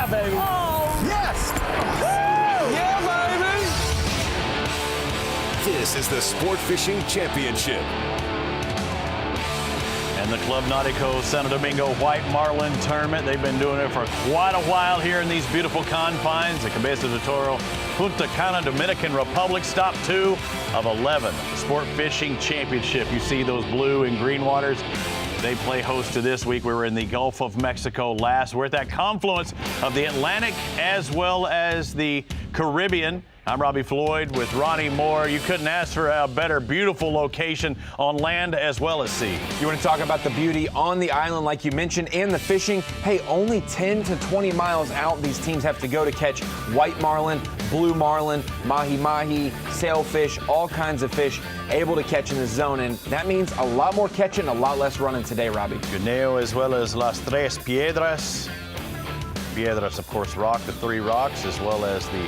Yeah, baby. Oh. Yes. Yeah, baby. This is the Sport Fishing Championship. And the Club Nautico Santo Domingo White Marlin Tournament. They've been doing it for quite a while here in these beautiful confines. The Cabeza de Toro, Punta, Cana, Dominican Republic, stop 2 of 11. Sport Fishing Championship. You see those blue and green waters. They play host to this week. We were in the Gulf of Mexico last. We're at that confluence of the Atlantic as well as the Caribbean. I'm Robbie Floyd with Ronnie Moore. You couldn't ask for a better, beautiful location on land as well as sea. You want to talk about the beauty on the island, like you mentioned, and the fishing. Hey, only 10 to 20 miles out, these teams have to go to catch white marlin, blue marlin, mahi-mahi, sailfish, all kinds of fish able to catch in the zone. And that means a lot more catching, a lot less running today, Robbie. Guneo as well as Las Tres Piedras. Piedras, of course, rock, the 3 rocks, as well as the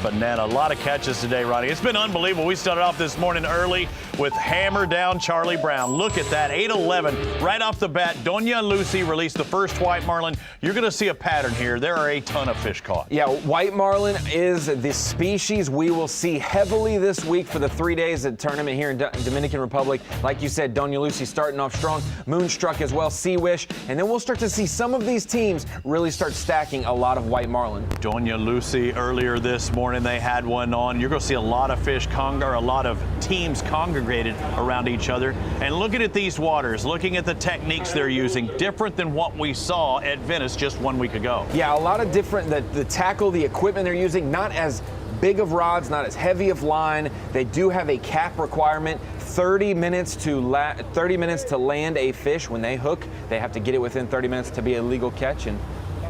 banana. A lot of catches today, Ronnie. It's been unbelievable. We started off this morning early with hammer down Charlie Brown. Look at that, 8-11 right off the bat. Doña Lucy released the first white marlin. You're going to see a pattern here. There are a ton of fish caught. Yeah, white marlin is the species we will see heavily this week for the 3 days of tournament here in Dominican Republic. Like you said, Doña Lucy starting off strong, Moonstruck as well, Sea Wish, and then we'll start to see some of these teams really start stacking a lot of white marlin. Doña Lucy earlier this morning, they had one on. You're going to see a lot of fish or a lot of teams congregated around each other. And looking at these waters, looking at the techniques they're using, different than what we saw at Venice just 1 week ago. Yeah, a lot of different, the tackle, the equipment they're using, not as big of rods, not as heavy of line. They do have a cap requirement, 30 minutes to land a fish. When they hook, they have to get it within 30 minutes to be a legal catch. And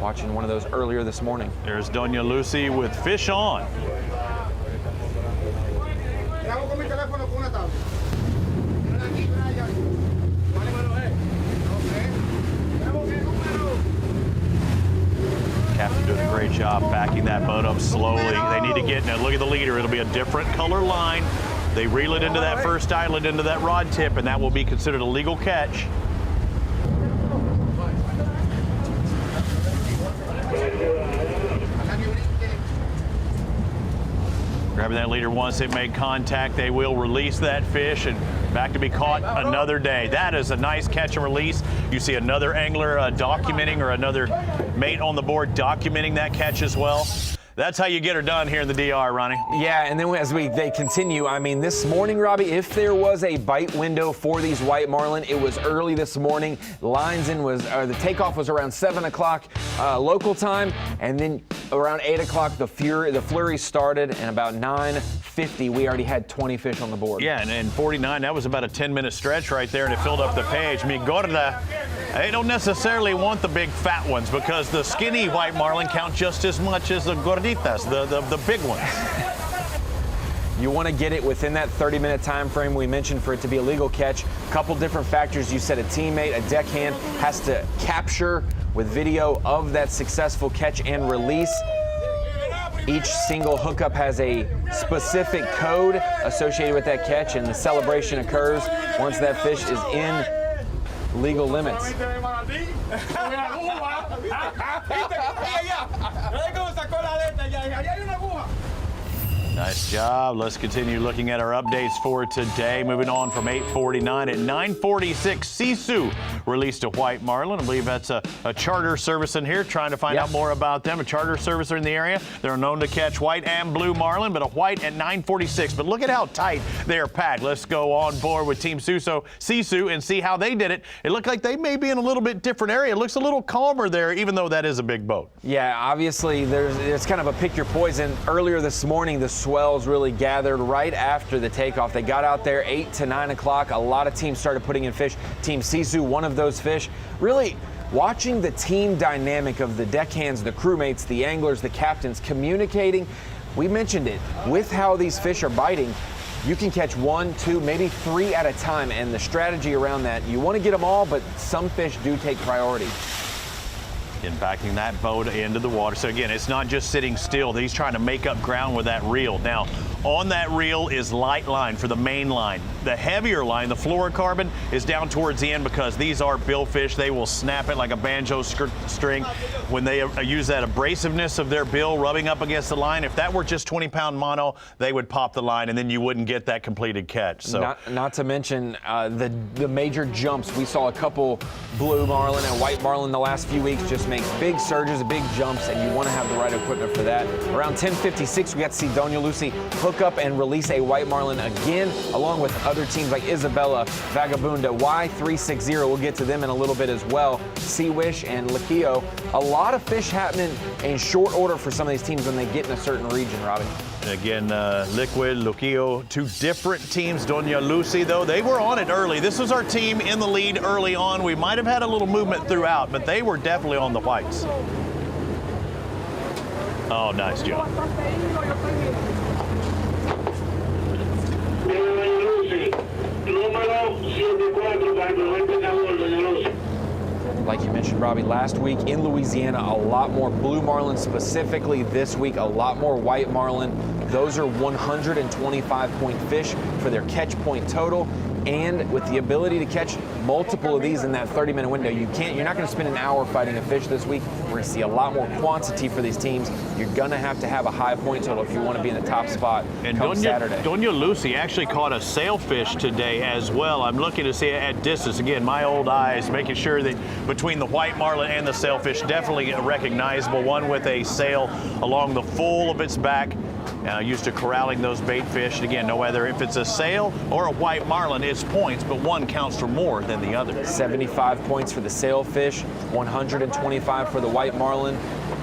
watching one of those earlier this morning. There's Doña Lucy with fish on. Captain doing a great job backing that boat up slowly. They need to get, now look at the leader, it'll be a different color line. They reel it into that first island, into that rod tip, and that will be considered a legal catch. Grabbing that leader once it made contact, they will release that fish and back to be caught another day. That is a nice catch and release. You see another angler documenting, or another mate on the board documenting that catch as well. That's how you get her done here in the DR, Ronnie. Yeah, and then as they continue, I mean, this morning, Robbie, if there was a bite window for these white marlin, it was early this morning. The takeoff was around 7 o'clock local time, and then around 8 o'clock, the flurry started, and about 9:50, we already had 20 fish on the board. Yeah, and 49, that was about a 10-minute stretch right there, and it filled up the page. Mi gorda, they don't necessarily want the big fat ones, because the skinny white marlin count just as much as the gorditas, the big ones. You want to get it within that 30-minute time frame we mentioned for it to be a legal catch. A couple different factors. You said a teammate, a deckhand, has to capture with video of that successful catch and release. Each single hookup has a specific code associated with that catch, and the celebration occurs once that fish is in legal limits. Nice job. Let's continue looking at our updates for today. Moving on from 8:49 at 9:46, Sisu released a white marlin. I believe that's a charter service in here. Trying to find out more about them. A charter servicer in the area. They're known to catch white and blue marlin, but a white at 9:46. But look at how tight they're packed. Let's go on board with Team Sisu and see how they did it. It looked like they may be in a little bit different area. It looks a little calmer there, even though that is a big boat. Yeah, obviously it's kind of a pick your poison. Earlier this morning, the swells really gathered right after the takeoff. They got out there 8 to 9 o'clock. A lot of teams started putting in fish. Team Sisu, one of those fish. Really watching the team dynamic of the deckhands, the crewmates, the anglers, the captains communicating. We mentioned it with how these fish are biting. You can catch 1, 2, maybe 3 at a time, and the strategy around that, you want to get them all, but some fish do take priority. Again, backing that boat into the water. So again, it's not just sitting still. He's trying to make up ground with that reel. Now, On that reel is light line for the main line. The heavier line, the fluorocarbon, is down towards the end because these are billfish. They will snap it like a banjo string. When they use that abrasiveness of their bill rubbing up against the line, if that were just 20-pound mono, they would pop the line and then you wouldn't get that completed catch. So not to mention the major jumps. We saw a couple blue marlin and white marlin the last few weeks just make big surges, big jumps, and you want to have the right equipment for that. Around 10:56, we got to see Doña Lucy hook up and release a white marlin again, along with other teams like Isabella, Vagabunda, Y360. We'll get to them in a little bit as well. Sea Wish and Laquillo. A lot of fish happening in short order for some of these teams when they get in a certain region, Robbie. Again, Liquid, Luquillo, two different teams. Doña Lucy, though, they were on it early. This was our team in the lead early on. We might have had a little movement throughout, but they were definitely on the whites. Oh, nice job. Like you mentioned, Robbie, last week in Louisiana, a lot more blue marlin, specifically this week, a lot more white marlin. Those are 125-point fish for their catch point total. And with the ability to catch multiple of these in that 30-minute window, you're not going to spend an hour fighting a fish this week. We're going to see a lot more quantity for these teams. You're going to have a high point total if you want to be in the top spot come Saturday. Doña Lucy actually caught a sailfish today as well. I'm looking to see it at distance. Again, my old eyes, making sure that between the white marlin and the sailfish, definitely a recognizable one with a sail along the full of its back. Used to corralling those bait fish. And again, no whether if it's a sail or a white marlin, it's points, but one counts for more than the other. 75 points for the sailfish, 125 for the white marlin.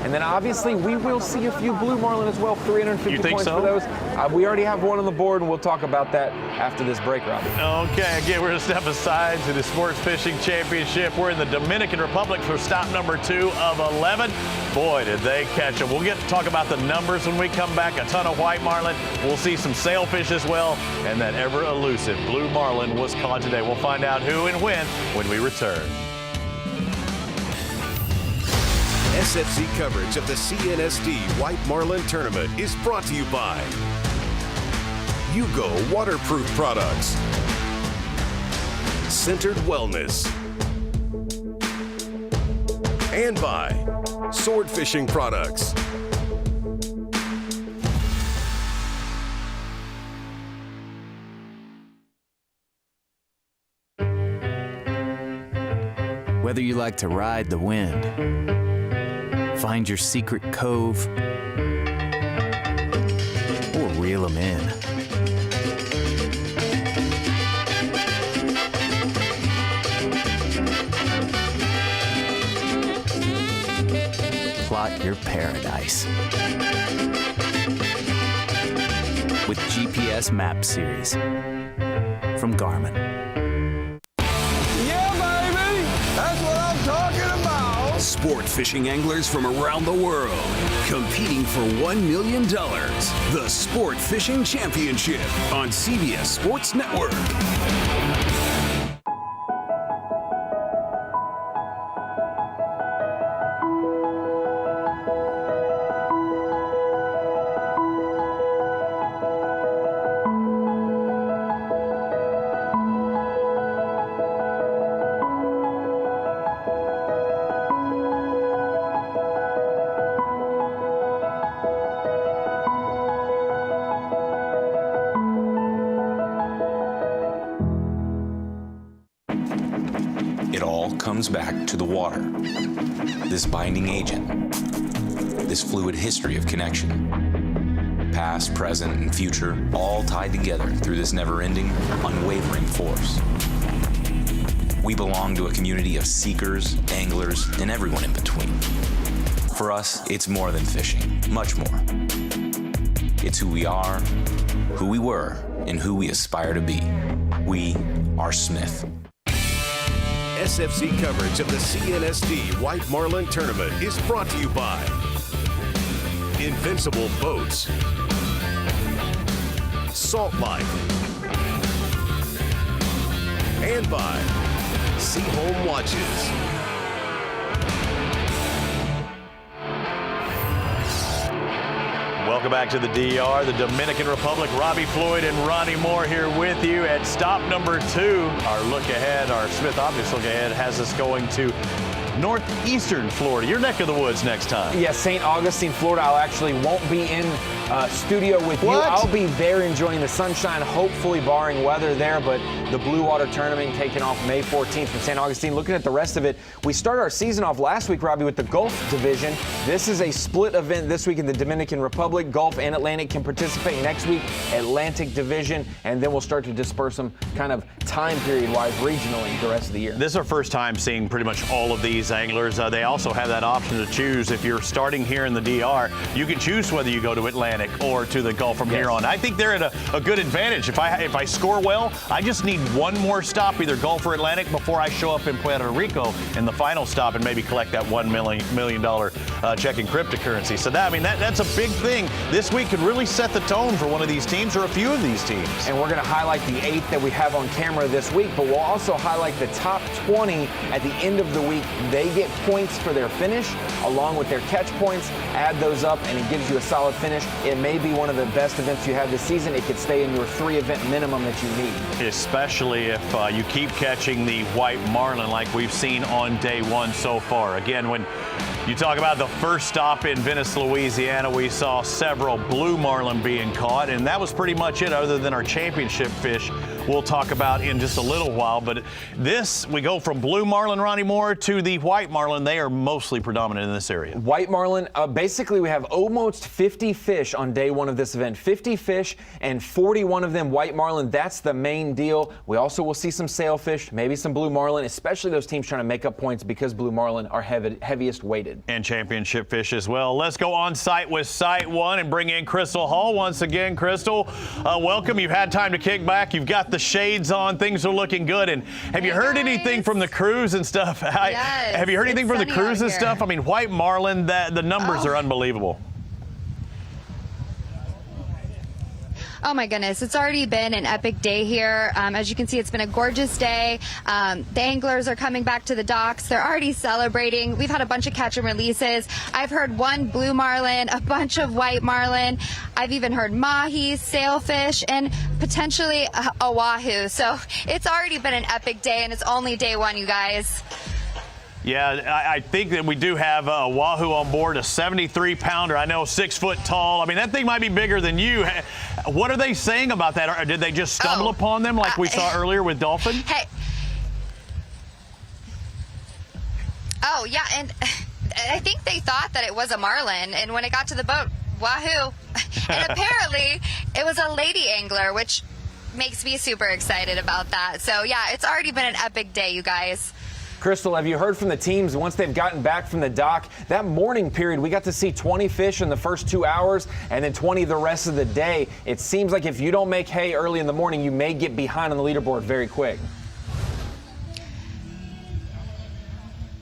And then obviously we will see a few blue marlin as well, 350 points for those. We already have one on the board, and we'll talk about that after this break, Robbie. Okay, again, we're going to step aside to the Sports Fishing Championship. We're in the Dominican Republic for stop number 2 of 11. Boy, did they catch them. We'll get to talk about the numbers when we come back. A ton of white marlin. We'll see some sailfish as well. And that ever elusive blue marlin was caught today. We'll find out who and when we return. SFC coverage of the CNSD White Marlin Tournament is brought to you by Yugo Waterproof Products, Centered Wellness, and by Sword Fishing Products. Whether you like to ride the wind, find your secret cove, or reel them in. Plot your paradise with GPS Map Series from Garmin. Yeah, baby! That's what I'm talking about! Sport fishing anglers from around the world competing for $1 million. The Sport Fishing Championship on CBS Sports Network. It all comes back to the water, this binding agent, this fluid history of connection, past, present, and future, all tied together through this never-ending, unwavering force. We belong to a community of seekers, anglers, and everyone in between. For us, it's more than fishing, much more. It's who we are, who we were, and who we aspire to be. We are Smith. SFC coverage of the CNSD White Marlin Tournament is brought to you by Invincible Boats, Salt Life, and by Sea Home Watches. Welcome back to the DR, the Dominican Republic. Robbie Floyd and Ronnie Moore here with you at stop number 2. Our look ahead, our Smith Optics look ahead has us going to northeastern Florida, your neck of the woods next time. Yeah, St. Augustine, Florida. I actually won't be in studio with you. I'll be there enjoying the sunshine, hopefully barring weather there, but the Blue Water Tournament taking off May 14th from St. Augustine. Looking at the rest of it, we started our season off last week, Robbie, with the Gulf Division. This is a split event this week in the Dominican Republic. Gulf and Atlantic can participate next week, Atlantic Division, and then we'll start to disperse them kind of time period-wise regionally the rest of the year. This is our first time seeing pretty much all of these anglers. They also have that option to choose. If you're starting here in the DR, you can choose whether you go to Atlantic or to the Gulf from here on. I think they're at a good advantage. If I score well, I just need one more stop, either Gulf or Atlantic, before I show up in Puerto Rico in the final stop and maybe collect that $1 million check in cryptocurrency. So that's a big thing. This week could really set the tone for one of these teams or a few of these teams. And we're going to highlight the 8 that we have on camera this week, but we'll also highlight the top 20 at the end of the week. They get points for their finish along with their catch points. Add those up and it gives you a solid finish. It may be one of the best events you have this season. It could stay in your 3-event minimum that you need. Especially if you keep catching the white marlin like we've seen on day 1 so far. Again, when you talk about the first stop in Venice, Louisiana, we saw several blue marlin being caught, and that was pretty much it other than our championship fish we'll talk about in just a little while. But this, we go from blue marlin, Ronnie Moore, to the white marlin. They are mostly predominant in this area. White marlin, basically we have almost 50 fish on day 1 of this event. 50 fish and 41 of them white marlin. That's the main deal. We also will see some sailfish, maybe some blue marlin, especially those teams trying to make up points because blue marlin are heaviest weighted. And championship fish as well. Let's go on site with Site 1 and bring in Crystal Hall once again. Crystal, welcome. You've had time to kick back. You've got the shades on. Things are looking good. And have you heard anything from the crews and stuff? Yes, have you heard anything from the crews and stuff? I mean, white marlin, the numbers are unbelievable. Oh my goodness, it's already been an epic day here. As you can see, it's been a gorgeous day. The anglers are coming back to the docks. They're already celebrating. We've had a bunch of catch and releases. I've heard one blue marlin, a bunch of white marlin. I've even heard mahi, sailfish, and potentially a wahoo. So it's already been an epic day, and it's only day 1, you guys. Yeah, I think that we do have a wahoo on board, a 73-pounder. I know, 6 foot tall. I mean, that thing might be bigger than you. What are they saying about that? Or did they just stumble upon them like we saw earlier with dolphin? Hey. Oh, yeah, and I think they thought that it was a marlin, and when it got to the boat, wahoo. And apparently, it was a lady angler, which makes me super excited about that. So, yeah, it's already been an epic day, you guys. Crystal, have you heard from the teams once they've gotten back from the dock? That morning period, we got to see 20 fish in the first 2 hours and then 20 the rest of the day. It seems like if you don't make hay early in the morning, you may get behind on the leaderboard very quick.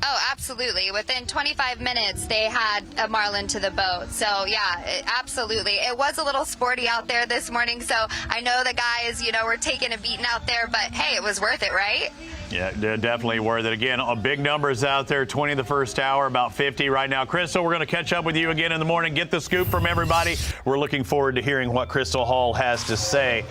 Oh, absolutely. Within 25 minutes, they had a marlin to the boat. So, yeah, absolutely. It was a little sporty out there this morning, so I know the guys, were taking a beating out there, but, hey, it was worth it, right? Yeah, definitely worth it. Again, big numbers out there, 20 the first hour, about 50 right now. Crystal, we're going to catch up with you again in the morning. Get the scoop from everybody. We're looking forward to hearing what Crystal Hall has to say.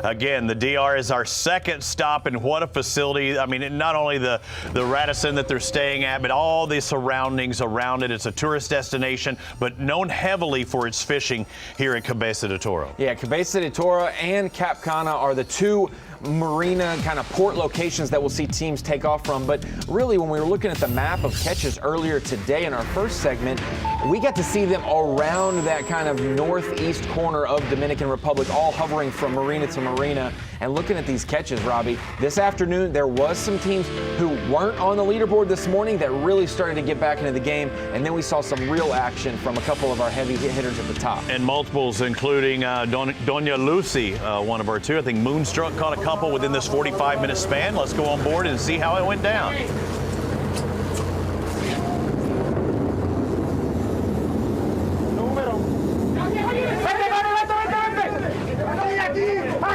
Again, the DR is our second stop, and what a facility. I mean, not only the Radisson that they're staying at, but all the surroundings around it. It's a tourist destination, but known heavily for its fishing here in Cabeza de Toro. Yeah, Cabeza de Toro and Cap Cana are the 2 marina kind of port locations that we'll see teams take off from. But really, when we were looking at the map of catches earlier today in our first segment, we got to see them around that kind of northeast corner of Dominican Republic, all hovering from marina to marina. And looking at these catches, Robbie, this afternoon there was some teams who weren't on the leaderboard this morning that really started to get back into the game. And then we saw some real action from a couple of our heavy hitters at the top. And multiples, including Doña Lucy, one of our 2. I think Moonstruck caught a couple within this 45-minute span. Let's go on board and see how it went down.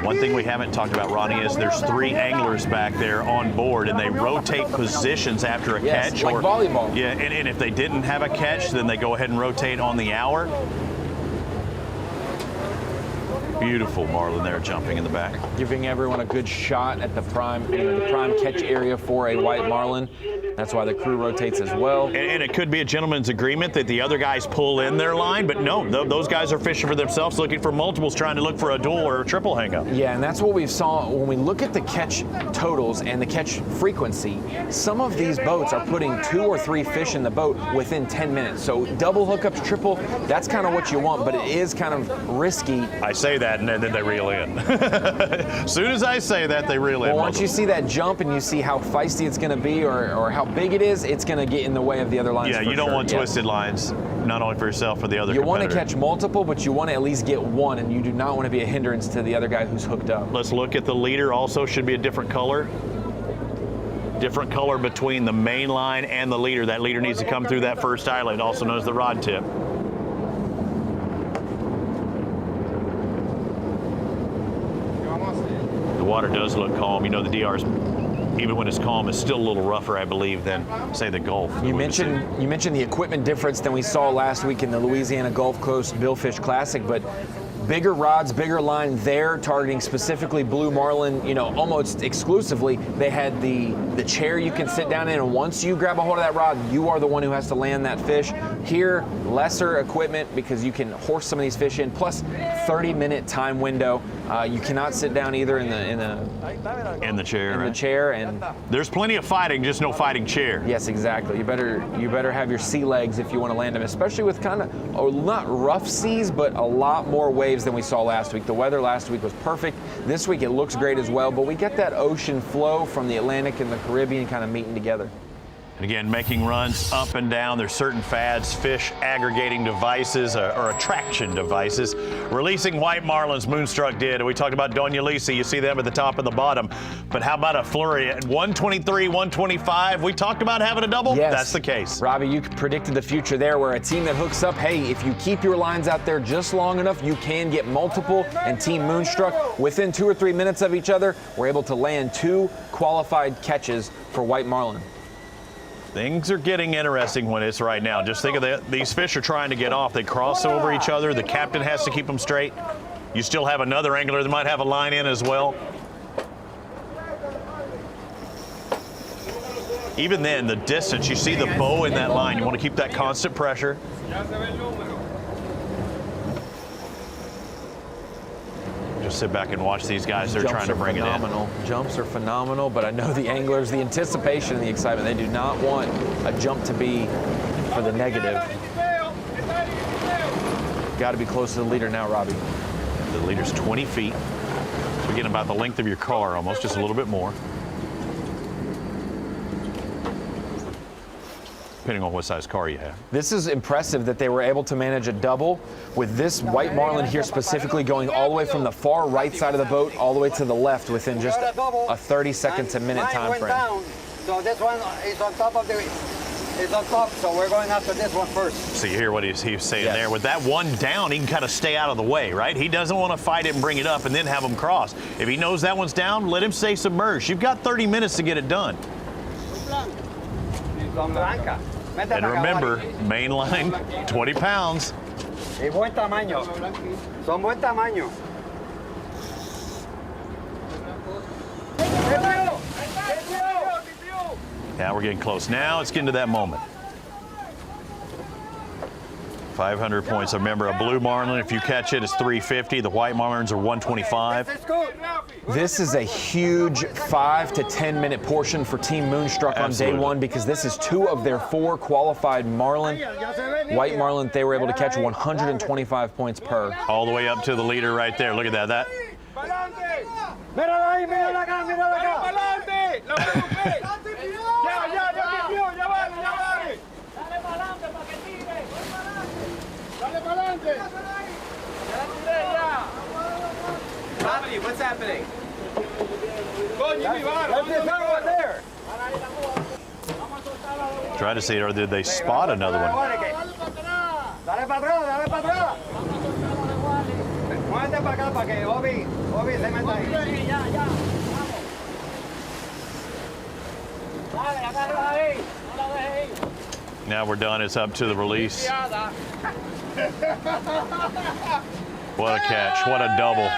One thing we haven't talked about, Ronnie, is there's 3 anglers back there on board, and they rotate positions after a catch. Like volleyball. Yeah, and if they didn't have a catch, then they go ahead and rotate on the hour. Beautiful marlin there jumping in the back. Giving everyone a good shot at the prime, the prime catch area for a white marlin. That's why the crew rotates as well. And it could be a gentleman's agreement that the other guys pull in their line, but no, those guys are fishing for themselves, looking for multiples, trying to look for a dual or a triple hang-up. Yeah, and that's what we saw when we look at the catch totals and the catch frequency. Some of these boats are putting 2 or 3 fish in the boat within 10 minutes. So double hookups, triple, that's kind of what you want, but it is kind of risky. I say that and then they reel in. As soon as I say that, they reel in. Well, once you see that jump and you see how feisty it's going to be or how big it is, it's going to get in the way of the other lines. Yeah, you don't want twisted lines, not only for yourself, for the other You competitor. want to catch multiple, but you want to at least get one, and you do not want to be a hindrance to the other guy who's hooked up. Let's look at the leader. Also should be a different color. Different color between the main line and the leader. That leader needs to come through that first eyelet, also known as the rod tip. The water does look calm. You know, the DR's, even when it's calm, is still a little rougher, I believe, than, say, the Gulf. You mentioned the equipment difference than we saw last week in the Louisiana Gulf Coast Billfish Classic, but bigger rods, bigger line there, targeting specifically blue marlin, almost exclusively. They had the chair you can sit down in, and once you grab a hold of that rod, you are the one who has to land that fish. Here, lesser equipment because you can horse some of these fish in, plus 30-minute time window. You cannot sit down either in the chair. And there's plenty of fighting, just no fighting chair. Yes, exactly. You better have your sea legs if you want to land them, especially with kind of not rough seas, but a lot more waves than we saw last week. The weather last week was perfect. This week it looks great as well, but we get that ocean flow from the Atlantic and the Caribbean kind of meeting together. And again, making runs up and down. There's certain fads, fish aggregating devices or attraction devices. Releasing white marlins, Moonstruck did. We talked about Doña Lisa. You see them at the top and the bottom. But how about a flurry at 123, 125? We talked about having a double. Yes. That's the case. Robbie, you predicted the future there, where a team that hooks up, hey, if you keep your lines out there just long enough, you can get multiple. And Team Moonstruck, within 2 or 3 minutes of each other, were able to land 2 qualified catches for white marlin. Things are getting interesting when it's right now. Just think of that. These fish are trying to get off. They cross over each other. The captain has to keep them straight. You still have another angler that might have a line in as well. Even then, the distance, you see the bow in that line. You want to keep that constant pressure. Just sit back and watch these guys. They're trying to bring it in. Jumps are phenomenal, but I know the anglers, the anticipation and the excitement, they do not want a jump to be for the negative. Got to be close to the leader now, Robbie. The leader's 20 feet. So we're getting about the length of your car, almost, just a little bit more. Depending on what size car you have. This is impressive that they were able to manage a double with this white marlin here specifically going all the way from the far right side of the boat all the way to the left within just a 30 second to minute time frame. So this one is on top of it's on top, so we're going after this one first. So you hear what he's saying there. With that one down, he can kind of stay out of the way, right? He doesn't want to fight it and bring it up and then have him cross. If he knows that one's down, let him stay submerged. You've got 30 minutes to get it done. And remember, main line, 20 pounds. Y buen tamaño. Son buen tamaño. Now we're getting close. Now it's getting to that moment. 500 points. Remember, a blue marlin, if you catch it, is 350. The white marlins are 125. This is a huge 5 to 10 minute portion for Team Moonstruck on day one, because this is 2 of their 4 qualified marlin. White marlin, they were able to catch 125 points per. All the way up to the leader right there. Look at that. Robbie, what's happening? Try to see it, or did they spot another one? Now we're done. It's up to the release. What a catch. What a double.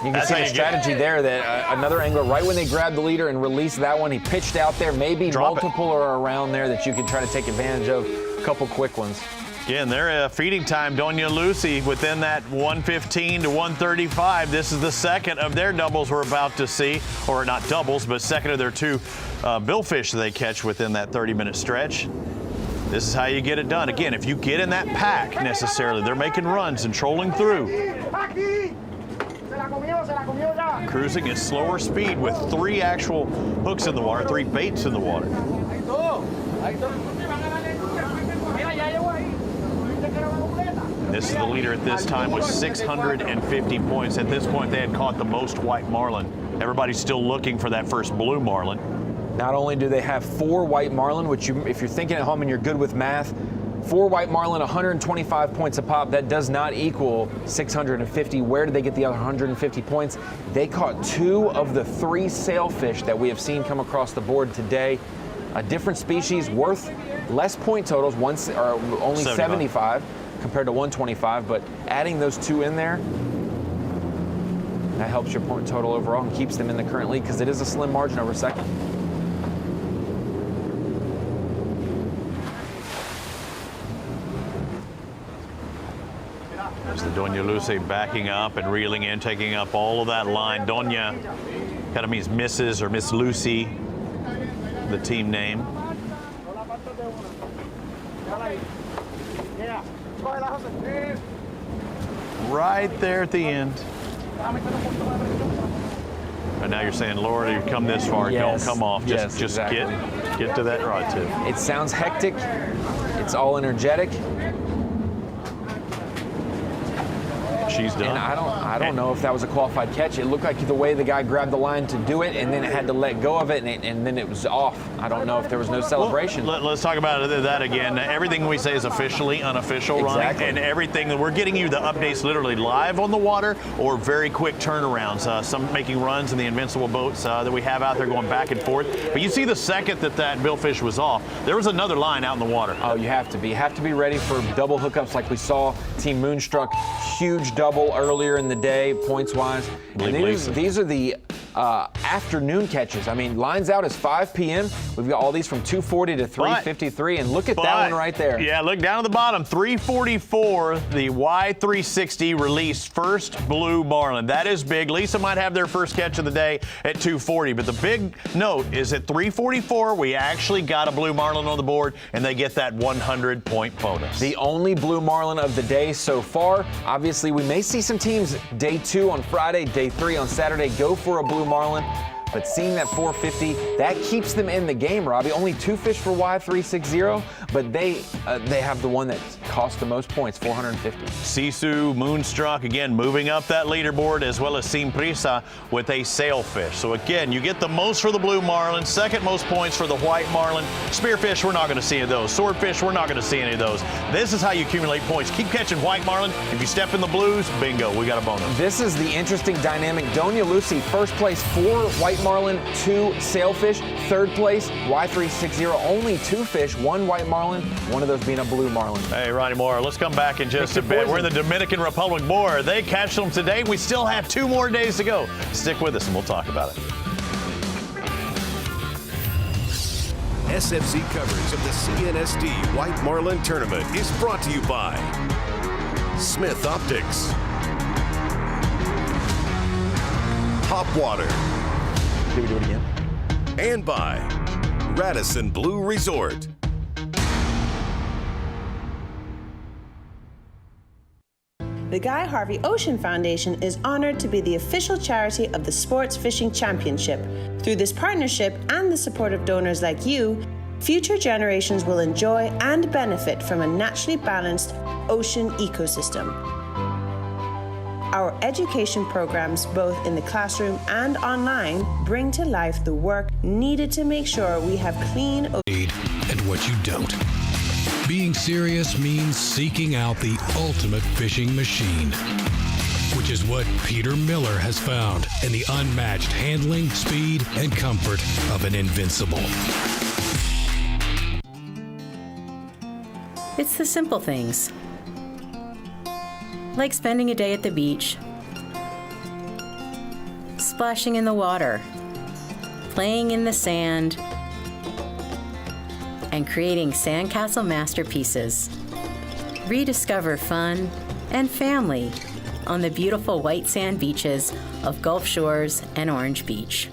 You can see the strategy there that another angler, right when they grabbed the leader and released that one, he pitched out there. Maybe multiple are around there that you can try to take advantage of. A couple quick ones. Again, they're feeding time. Doña Lucy within that 115 to 135. This is the second of their doubles we're about to see. Or not doubles, but second of their 2 billfish they catch within that 30-minute stretch. This is how you get it done. Again, if you get in that pack necessarily, they're making runs and trolling through. Cruising at slower speed with 3 actual hooks in the water, 3 baits in the water. This is the leader at this time with 650 points. At this point, they had caught the most white marlin. Everybody's still looking for that first blue marlin. Not only do they have 4 white marlin, which if you're thinking at home and you're good with math, 4 white marlin, 125 points a pop. That does not equal 650. Where did they get the other 150 points? They caught 2 of the 3 sailfish that we have seen come across the board today. A different species worth less point totals, only 75 compared to 125, but adding those 2 in there, that helps your point total overall and keeps them in the current lead because it is a slim margin over second. There's the Doña Lucy backing up and reeling in, taking up all of that line. Doña kind of means Mrs. or Miss Lucy, the team name. Right there at the end. And now you're saying, Lord, you've come this far. Yes. Don't come off. Just exactly. get to that rod tip. It sounds hectic. It's all energetic. She's done. And I don't know if that was a qualified catch. It looked like the way the guy grabbed the line to do it, and then it had to let go of it, and then it was off. I don't know if there was no celebration. Well, let's talk about that again. Everything we say is officially unofficial running, and everything that we're getting you the updates literally live on the water or very quick turnarounds. Some making runs in the invincible boats that we have out there going back and forth. But you see the second that billfish was off, there was another line out in the water. Oh, you have to be. You have to be ready for double hookups like we saw Team Moonstruck. Huge double earlier in the day, points-wise. And these are the afternoon catches. I mean, lines out is 5 p.m. We've got all these from 240 to 353, and look at that one right there. Yeah, look down at the bottom, 344, the Y360 released first blue marlin. That is big. Lisa might have their first catch of the day at 240, but the big note is at 344, we actually got a blue marlin on the board, and they get that 100-point bonus. The only blue marlin of the day so far. Obviously, we may see some teams day 2 on Friday, day 3 on Saturday go for a blue marlin, but seeing that 450, that keeps them in the game, Robbie. Only 2 fish for Y360, but they have the one that cost the most points, 450. Sisu, Moonstruck, again, moving up that leaderboard, as well as Sin Prisa with a sailfish. So again, you get the most for the blue marlin, second most points for the white marlin. Spearfish, we're not going to see any of those. Swordfish, we're not going to see any of those. This is how you accumulate points. Keep catching white marlin. If you step in the blues, bingo, we got a bonus. This is the interesting dynamic. Doña Lucy, first place, 4 white marlin, 2 sailfish. Third place, Y360, only 2 fish, 1 white marlin, one of those being a blue marlin. Hey, Ronnie Moore, let's come back in just a bit. We're in the Dominican Republic. Boy, they catch them today. We still have 2 more days to go. Stick with us and we'll talk about it. SFC coverage of the CNSD White Marlin Tournament is brought to you by Smith Optics, Hop Water, Can we do it again? and by Radisson Blue Resort. The Guy Harvey Ocean Foundation is honored to be the official charity of the Sports Fishing Championship. Through this partnership and the support of donors like you, future generations will enjoy and benefit from a naturally balanced ocean ecosystem. Our education programs, both in the classroom and online, bring to life the work needed to make sure we have clean ocean. And what you don't. Being serious means seeking out the ultimate fishing machine, which is what Peter Miller has found in the unmatched handling, speed, and comfort of an Invincible. It's the simple things. like spending a day at the beach, splashing in the water, playing in the sand, and creating sandcastle masterpieces. Rediscover fun and family on the beautiful white sand beaches of Gulf Shores and Orange Beach.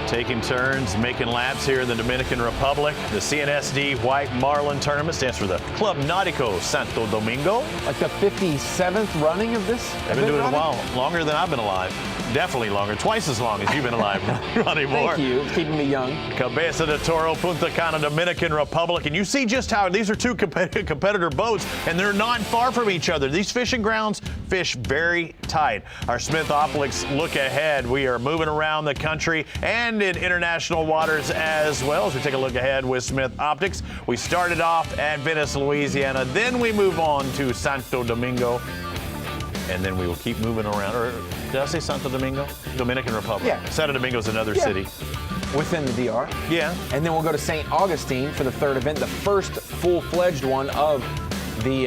Taking turns, making laps here in the Dominican Republic. The CNSD White Marlin Tournament stands for the Club Náutico Santo Domingo. Like the 57th running of this? I've been doing it a while, longer than I've been alive. Definitely longer, twice as long as you've been alive, Ronnie Moore. Thank you, it's keeping me young. Cabeza de Toro, Punta Cana, Dominican Republic. And you see just how these are two competitor boats, and they're not far from each other. These fishing grounds fish very tight. Our Smith Optics look ahead. We are moving around the country and in international waters as well as we take a look ahead with Smith Optics. We started off at Venice, Louisiana. Then we move on to Santo Domingo. And then we will keep moving around. Or did I say Santo Domingo? Dominican Republic. Yeah. Santo Domingo is another city. Within the DR. Yeah. And then we'll go to St. Augustine for the third event, the first full-fledged one of the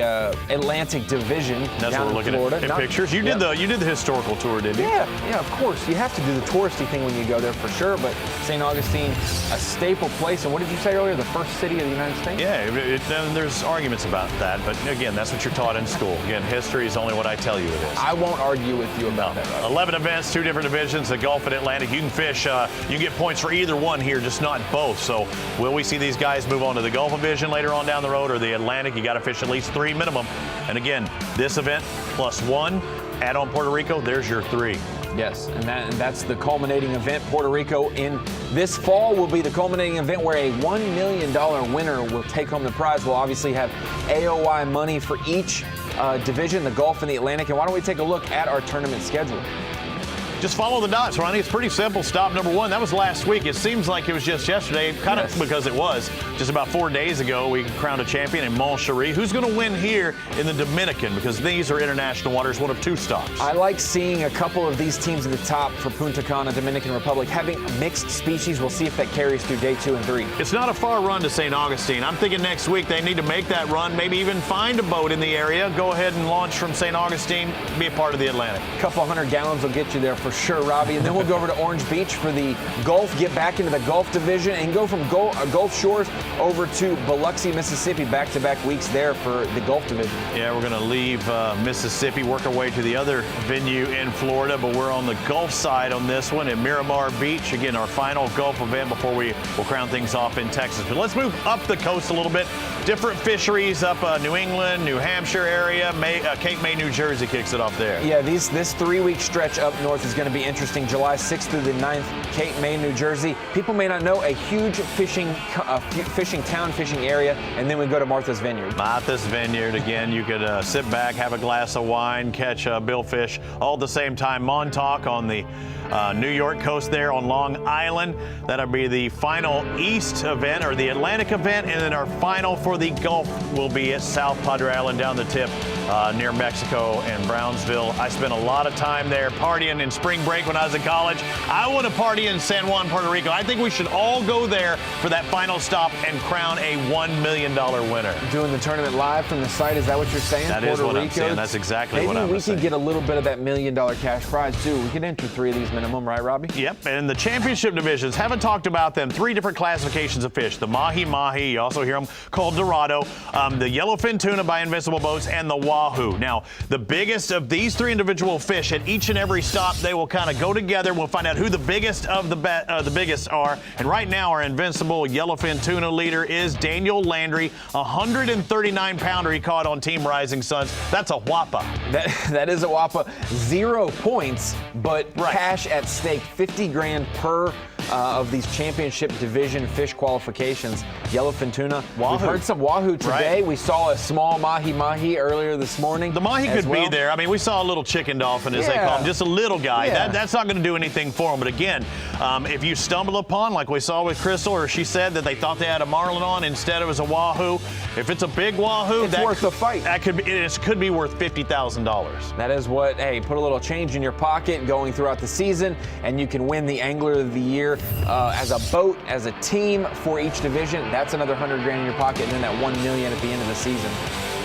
Atlantic Division. That's down what we're in looking Florida. at in pictures. You did the historical tour, didn't you? Yeah, of course. You have to do the touristy thing when you go there for sure. But St. Augustine, a staple place. And what did you say earlier? The first city of the United States? Yeah, there's arguments about that. But again, that's what you're taught in school. Again, history is only what I tell you it is. I won't argue with you about that. 11 events, 2 different divisions, the Gulf and Atlantic. You can fish, you can get points for either one here, just not both. So will we see these guys move on to the Gulf Division later on down the road or the Atlantic? You got to fish at least 3 minimum. And again, this event plus 1, add on Puerto Rico, there's your 3. Yes, and that's the culminating event. Puerto Rico in this fall will be the culminating event where a $1 million winner will take home the prize. We'll obviously have AOY money for each division, the Gulf and the Atlantic. And why don't we take a look at our tournament schedule? Just follow the dots, Ronnie. It's pretty simple. Stop number 1. That was last week. It seems like it was just yesterday, kind of because it was. Just about 4 days ago, we crowned a champion in Montcherie. Who's going to win here in the Dominican? Because these are international waters, one of 2 stops. I like seeing a couple of these teams at the top for Punta Cana, Dominican Republic, having mixed species. We'll see if that carries through day 2 and 3. It's not a far run to St. Augustine. I'm thinking next week they need to make that run, maybe even find a boat in the area, go ahead and launch from St. Augustine, be a part of the Atlantic. A couple 100 gallons will get you there for sure, Robbie. And then we'll go over to Orange Beach for the Gulf, get back into the Gulf Division, and go from Gulf Shores over to Biloxi, Mississippi, back-to-back weeks there for the Gulf Division. Yeah, we're going to leave Mississippi, work our way to the other venue in Florida, but we're on the Gulf side on this one at Miramar Beach. Again, our final Gulf event before we will crown things off in Texas. But let's move up the coast a little bit. Different fisheries up New England, New Hampshire area. Cape May, New Jersey kicks it off there. Yeah, this 3-week stretch up north is going to be interesting. July 6th through the 9th, Cape May, New Jersey. People may not know, a huge fishing town, fishing area, and then we go to Martha's Vineyard. Martha's Vineyard, again, you could sit back, have a glass of wine, catch billfish, all at the same time. Montauk on the New York coast there on Long Island. That'll be the final East event, or the Atlantic event, and then our final for the Gulf will be at South Padre Island down the tip near Mexico and Brownsville. I spent a lot of time there partying in spring break when I was in college. I want to party in San Juan, Puerto Rico. I think we should all go there for that final stop and crown a $1 million winner. Doing the tournament live from the site, is that what you're saying? That is what I'm saying. That's exactly what I'm saying. Maybe we could get a little bit of that $1 million cash prize, too. We could enter 3 of these minimum, right, Robbie? Yep, and the championship divisions, haven't talked about them. 3 different classifications of fish. The mahi-mahi, you also hear them called dorado, the yellowfin tuna by Invincible Boats, and the wahoo. Now, the biggest of these 3 individual fish at each and every stop, they will kind of go together. We'll find out who the biggest of the biggest are. And right now, our Invincible yellowfin tuna leader is Daniel Landry, 139-pounder he caught on Team Rising Suns. That's a whopper. That is a whopper. 0 points, but cash at stake, $50,000 per of these championship division fish qualifications. Yellowfin tuna. Wahoo. We've heard some wahoo today. Right. We saw a small mahi-mahi earlier this morning. The mahi could be there. I mean, we saw a little chicken dolphin, as they call him, just a little guy. Yeah. That's not going to do anything for him. But again, if you stumble upon, like we saw with Crystal, or she said that they thought they had a marlin on, instead it was a wahoo. If it's a big wahoo, it's worth the fight. That could be. It could be worth $50,000. That is what. Hey, put a little change in your pocket going throughout the season, and you can win the Angler of the Year as a boat, as a team for each division. That's another $100,000 in your pocket, and then that $1 million at the end of the season.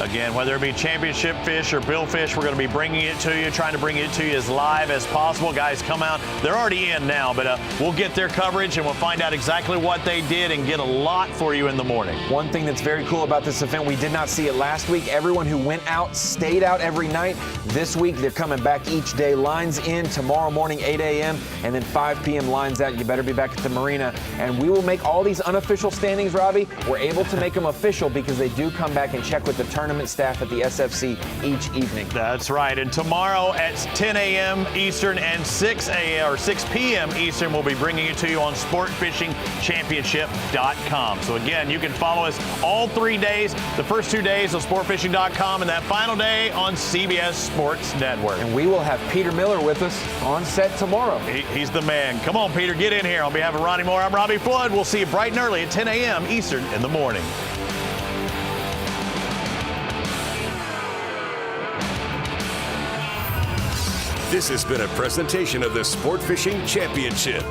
Again, whether it be championship fish or billfish, we're going to be bringing it to you, trying to bring it to you as live as possible. Guys, come out. They're already in now, but we'll get their coverage and we'll find out exactly what they did and get a lot for you in the morning. One thing that's very cool about this event, we did not see it last week. Everyone who went out stayed out every night. This week, they're coming back each day. Lines in tomorrow morning, 8 a.m., and then 5 p.m. lines out. You better be back at the marina. And we will make all these unofficial standings, Robbie. We're able to make them official because they do come back and check with the tournament staff at the SFC each evening. That's right. And tomorrow at 10 a.m. Eastern and 6 p.m. Eastern, we'll be bringing it to you on sportfishingchampionship.com. So again, you can follow us all 3 days. The first 2 days on sportfishing.com, and that final day on CBS Sports Network. And we will have Peter Miller with us on set tomorrow. He's the man. Come on, Peter, get in here. On behalf of Ronnie Moore, I'm Robbie Flood. We'll see you bright and early at 10 a.m. Eastern in the morning. This has been a presentation of the Sport Fishing Championship.